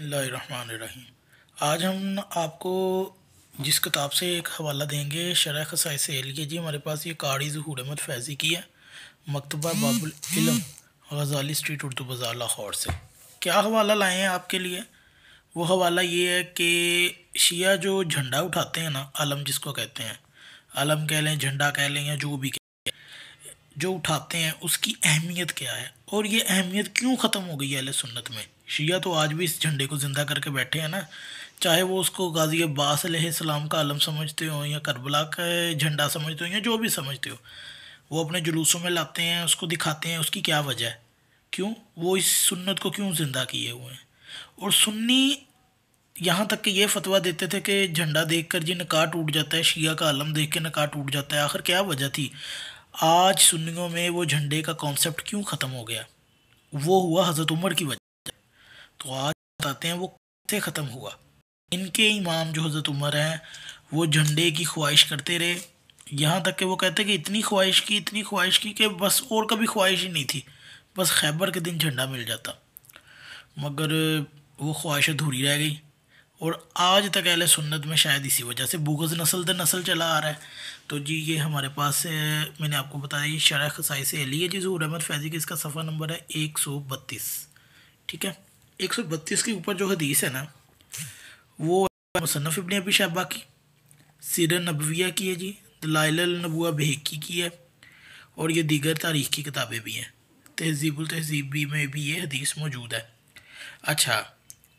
बिस्मिल्लाहिर्रहमानिर्रहीम। आज हम आपको जिस किताब से एक हवाला देंगे शरह ख़साइस एहलिया जी, हमारे पास ये कारी ज़हूर अहमद फैज़ी की है, मकतबा बाबुल इल्म, गज़ाली स्ट्रीट, उर्दू बाज़ार, लाहौर से। क्या हवाला लाए हैं आपके लिए? वो हवाला ये है कि शिया जो झंडा उठाते हैं ना, आलम जिसको कहते हैं, आलम कह लें, झंडा कह लें, या जो भी जो उठाते हैं, उसकी अहमियत क्या है और ये अहमियत क्यों ख़त्म हो गई है अहले सुन्नत में। शिया तो आज भी इस झंडे को ज़िंदा करके बैठे हैं ना, चाहे वो उसको गाज़ी अब्बास अलैहिस्सलाम का आलम समझते हो, या करबला का झंडा समझते हो, या जो भी समझते हो, वो अपने जुलूसों में लाते हैं, उसको दिखाते हैं। उसकी क्या वजह है, क्यों वो इस सुन्नत को क्यों ज़िंदा किए हुए हैं। और सुन्नी यहाँ तक कि ये फतवा देते थे कि झंडा देखकर जी निकाह टूट जाता है, शिया का आलम देख के निकाह टूट जाता है। आखिर क्या वजह थी? आज सुन्नियों में वो झंडे का कॉन्सेप्ट क्यों ख़त्म हो गया? वो हुआ हज़रत उमर की वजह। तो आज बताते हैं वो कैसे ख़त्म हुआ। इनके इमाम जो हज़रत उमर हैं, वो झंडे की ख्वाहिश करते रहे, यहाँ तक कि वो कहते कि इतनी ख्वाहिश की कि बस और कभी ख्वाहिश ही नहीं थी, बस खैबर के दिन झंडा मिल जाता। मगर वो ख्वाहिश अधूरी रह गई, और आज तक अहले सुन्नत में शायद इसी वजह से बुग़्ज़ नस्ल दर नस्ल चला आ रहा है। तो जी ये हमारे पास मैंने आपको बताया, ये शरह ख़साइस एहलिया जी ज़हूर अहमद फैज़ी की, इसका सफ़ा नंबर है 132। ठीक है, 132 के ऊपर जो हदीस है ना, वो मुसन्नफ़ इब्न अबी शैबा की, सीरत नबविया की है जी, दलाइल नबुवा बहकी की है, और ये दीगर तारीख़ की किताबें भी हैं। तहज़ीबुल तहज़ीब भी में भी ये हदीस मौजूद है। अच्छा,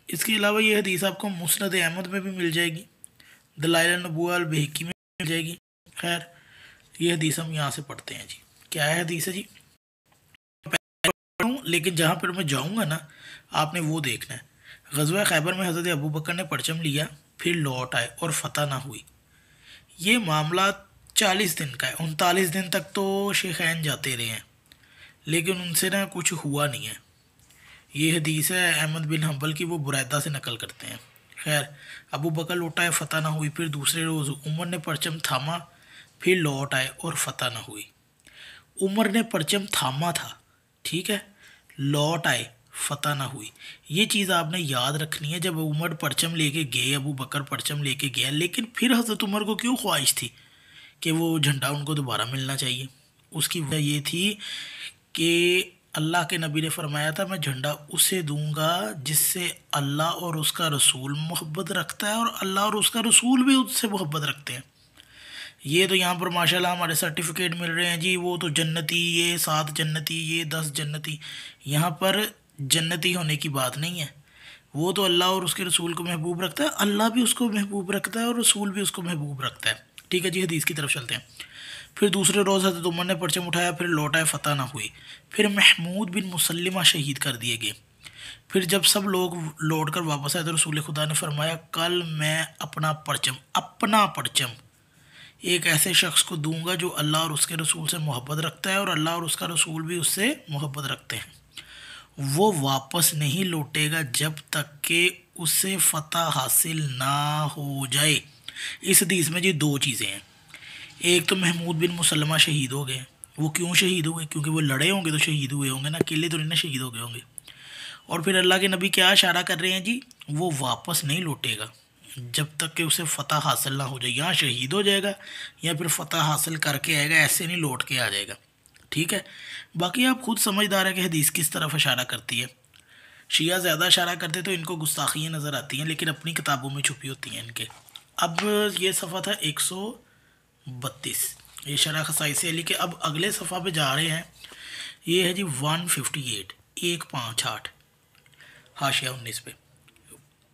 इसके अलावा ये हदीस आपको मुस्नद अहमद में भी मिल जाएगी, दलाइल नबुवा अल बहकी में मिल जाएगी। खैर, ये हदीस हम यहाँ से पढ़ते हैं जी। क्या है हदीस है जी, लेकिन जहाँ पर मैं जाऊँगा ना, आपने वो देखना है। ग़ज़वा खैबर में हज़रत अबू बकर ने परचम लिया, फिर लौट आए और फतह ना हुई। ये मामला 40 दिन का है। 39 दिन तक तो शेखैन जाते रहे हैं, लेकिन उनसे ना कुछ हुआ नहीं है। ये हदीस है अहमद बिन हम्बल की, वो बुरैदा से नकल करते हैं। खैर, अबू बकर लौट आए, फतह ना हुई। फिर दूसरे रोज़ उमर ने परचम थामा, फिर लौट आए और फतह ना हुई। उमर ने परचम थामा था, ठीक है, लौट आए, फतह ना हुई। ये चीज़ आपने याद रखनी है। जब उमर परचम लेके गए, अबू बकर परचम लेके गया, लेकिन फिर हज़रत उमर को क्यों ख्वाहिश थी कि वो झंडा उनको दोबारा मिलना चाहिए? उसकी वजह ये थी कि अल्लाह के नबी ने फरमाया था, मैं झंडा उसे दूंगा जिससे अल्लाह और उसका रसूल मोहब्बत रखता है, और अल्लाह और उसका रसूल भी उससे मोहब्बत रखते हैं। ये तो यहाँ पर माशाल्लाह हमारे सर्टिफिकेट मिल रहे हैं जी, वो तो जन्नती, ये 7 जन्नती, ये 10 जन्नती। यहाँ पर जन्नती होने की बात नहीं है। वो तो अल्लाह और उसके रसूल को महबूब रखता है, अल्लाह भी उसको महबूब रखता है और रसूल भी उसको महबूब रखता है। ठीक है जी, हदीस की तरफ चलते हैं। फिर दूसरे रोज़ हज़रत उमर ने परचम उठाया, फिर लौट आए, फतह ना हुई। फिर महमूद बिन मुसल्लिमा शहीद कर दिए गए। फिर जब सब लोग लौट कर वापस आए तो रसूल खुदा ने फरमाया, कल मैं अपना परचम एक ऐसे शख्स को दूंगा जो अल्लाह और उसके रसूल से मोहब्बत रखता है, और अल्लाह और उसका रसूल भी उससे मोहब्बत रखते हैं। वो वापस नहीं लौटेगा जब तक कि उसे फ़तह हासिल ना हो जाए। इस हदीस में जी 2 चीज़ें हैं। एक तो महमूद बिन मुसल्लमा शहीद हो गए। वो क्यों शहीद हुए? क्योंकि वो लड़े होंगे तो शहीद हुए होंगे ना, अकेले तो नहीं ना शहीद हो गए होंगे। और फिर अल्लाह के नबी क्या इशारा कर रहे हैं जी, वो वापस नहीं लौटेगा जब तक कि उसे फ़तह हासिल ना हो जाए। यहाँ शहीद हो जाएगा या फिर फ़तह हासिल करके आएगा, ऐसे नहीं लौट के आ जाएगा। ठीक है, बाकी आप खुद समझदार है कि हदीस किस तरफ इशारा करती है। शिया ज़्यादा इशारा करते तो इनको गुस्ताखियाँ नज़र आती हैं, लेकिन अपनी किताबों में छुपी होती हैं इनके। अब ये सफ़ा था 132, ये शरह ख़साइस एहलिया के। अब अगले सफ़ा पे जा रहे हैं। ये है जी 158, 158, हाशिया 19 पे।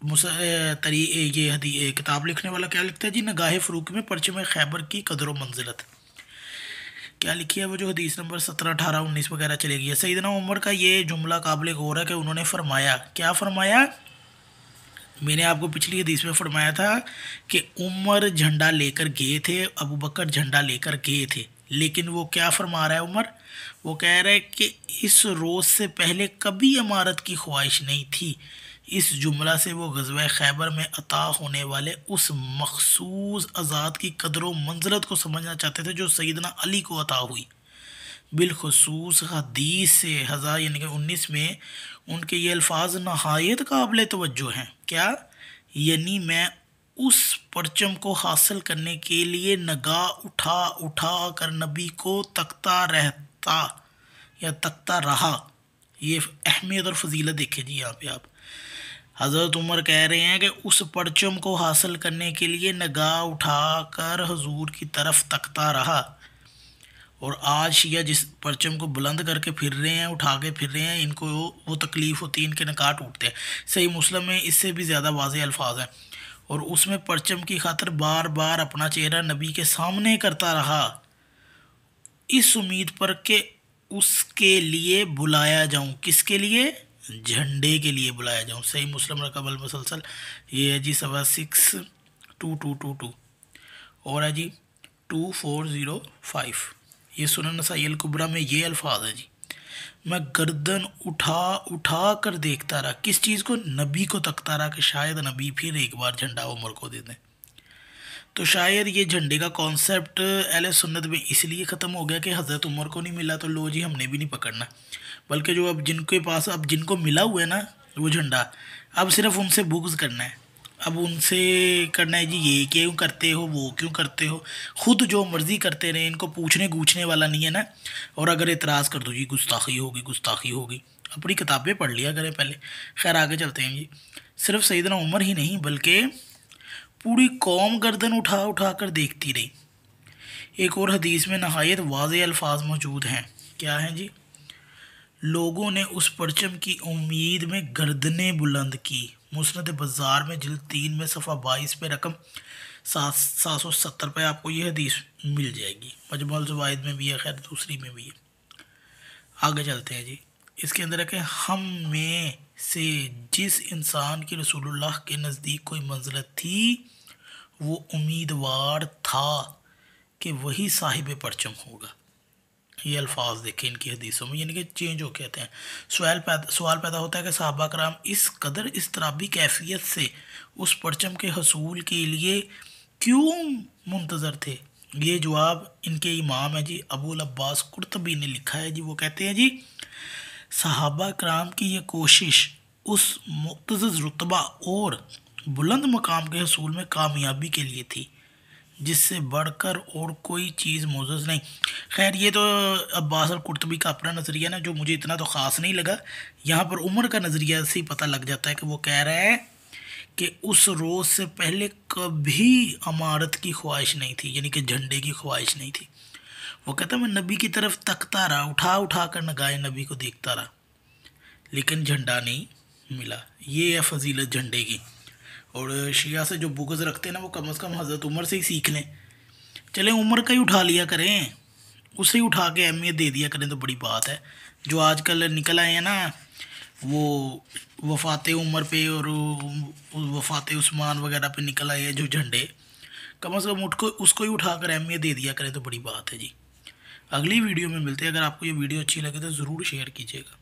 ये किताब लिखने वाला क्या लिखता है जी, नगाह फ़रूक में परचम खैबर की कदर व मंजिलत। क्या लिखी है वो, जो हदीस नंबर 17, 18, 19 वगैरह चलेगी है। सैयदना उमर का ये जुमला काबिल गौर है कि उन्होंने फरमाया, क्या फरमाया? मैंने आपको पिछली हदीस में फरमाया था कि उमर झंडा लेकर गए थे, अबू बकर झंडा लेकर गए थे, लेकिन वो क्या फरमा रहा है उमर? वो कह रहा है कि इस रोज़ से पहले कभी इमारत की ख्वाहिश नहीं थी। इस जुमला से वो ग़ज़वा खैबर में अता होने वाले उस मखसूस आज़ाद की कदर व मंज़लत को समझना चाहते थे जो सैयदना अली को अता हुई। बिलखसूस हदीस से 1000 यानी कि 19 में उनके ये अल्फाज नहायत काबिल तवज्जो हैं। क्या? यानी मैं उस परचम को हासिल करने के लिए नगाह उठा उठा कर नबी को तकता रहता या तकता रहा। ये अहमियत और फजीलत देखे जी यहाँ पे आप। हज़रत उमर कह रहे हैं कि उस परचम को हासिल करने के लिए नगाह उठा कर हजूर की तरफ तकता रहा। और आज शिया जिस परचम को बुलंद करके फिर रहे हैं, उठा के फिर रहे हैं, इनको वो तकलीफ़ होती है, इनके नकाट टूटते हैं। सही मुस्लिम में इससे भी ज़्यादा वाज़ेह अल्फाज हैं। और उसमें परचम की खातिर बार बार अपना चेहरा नबी के सामने करता रहा, इस उम्मीद पर कि उसके लिए बुलाया जाऊं। किसके लिए? झंडे के लिए बुलाया जाऊं। सही मुस्लिम रकब अल मुसलसल ये है जी 62222 और है जी 2405। ये सुनन नसाई अल कुबरा में ये अल्फाज है जी। मैं गर्दन उठा उठा कर देखता रहा, किस चीज़ को? नबी को तकता रहा कि शायद नबी फिर एक बार झंडा उमर को दे दें। तो शायद ये झंडे का कॉन्सेप्ट अहले सुन्नत में इसलिए ख़त्म हो गया कि हज़रत उमर को नहीं मिला तो लो जी हमने भी नहीं पकड़ना, बल्कि जो अब जिनके पास अब जिनको मिला हुआ है ना वो झंडा, अब सिर्फ उनसे बुग़्ज़ करना है। अब उनसे करना है जी ये क्यों करते हो, वो क्यों करते हो, खुद जो मर्ज़ी करते रहे, इनको पूछने गूछने वाला नहीं है ना। और अगर एतराज़ कर दो जी गुस्ताखी होगी गुस्ताखी होगी, अपनी किताबें पढ़ लिया करें पहले। खैर आगे चलते हैं जी। सिर्फ सैयदना उमर ही नहीं बल्कि पूरी कौम गर्दन उठा उठा कर देखती रही। एक और हदीस में नहायत वाज़ेह अल्फाज मौजूद हैं। क्या हैं जी? लोगों ने उस परचम की उम्मीद में गर्दनें बुलंद की। मुस्नद बाज़ार में जिल्द 3 में सफ़ा 22 पे रकम 770 पे आपको ये हदीस मिल जाएगी। मजमुअल ज़वाइद में भी है, खैर दूसरी में भी है। आगे चलते हैं जी। इसके अंदर है कि हम में से जिस इंसान की रसूलुल्लाह के नज़दीक कोई मंज़िलत थी वो उम्मीदवार था कि वही साहिब परचम होगा। ये अल्फाज देखें इनकी हदीसों में, यानी कि चेंज हो कहते हैं। सवाल पैदा होता है कि सहाबा कराम इस कदर इस्तराबी कैफियत से उस परचम के हसूल के लिए क्यों मुंतज़र थे। ये जवाब इनके इमाम है जी अबुल अब्बास कुर्तबी ने लिखा है जी। वो कहते हैं जी सहाबा कराम की ये कोशिश उस मुअज़्ज़ज़ रुतबा और बुलंद मकाम के हसूल में कामयाबी के लिए थी जिससे बढ़कर और कोई चीज़ मुअज़्ज़ज़ नहीं। खैर ये तो अब्बास अल कुर्तबी का अपना नज़रिया ना, जो मुझे इतना तो ख़ास नहीं लगा। यहाँ पर उमर का नज़रिया से ही पता लग जाता है कि वो कह रहा है कि उस रोज़ से पहले कभी अमारत की ख्वाहिश नहीं थी, यानी कि झंडे की ख्वाहिश नहीं थी। वो कहता मैं नबी की तरफ तकता रहा, उठा उठा कर नगाहे नबी को देखता रहा, लेकिन झंडा नहीं मिला। ये है फजीलत झंडे की। और शिया से जो बुग़्ज़ रखते हैं ना वो कम से कम हज़रत उमर से ही सीख लें। चलें उमर का ही उठा लिया करें, उसे ही उठा के अहमियत दे दिया करें तो बड़ी बात है। जो आजकल निकल आए हैं ना वो वफ़ात उमर पे और वफ़ात उस्मान वगैरह पे निकल आए हैं जो झंडे, कम से कम उसको ही उठा कर अहमियत दे दिया करें तो बड़ी बात है जी। अगली वीडियो में मिलते हैं। अगर आपको ये वीडियो अच्छी लगे तो ज़रूर शेयर कीजिएगा।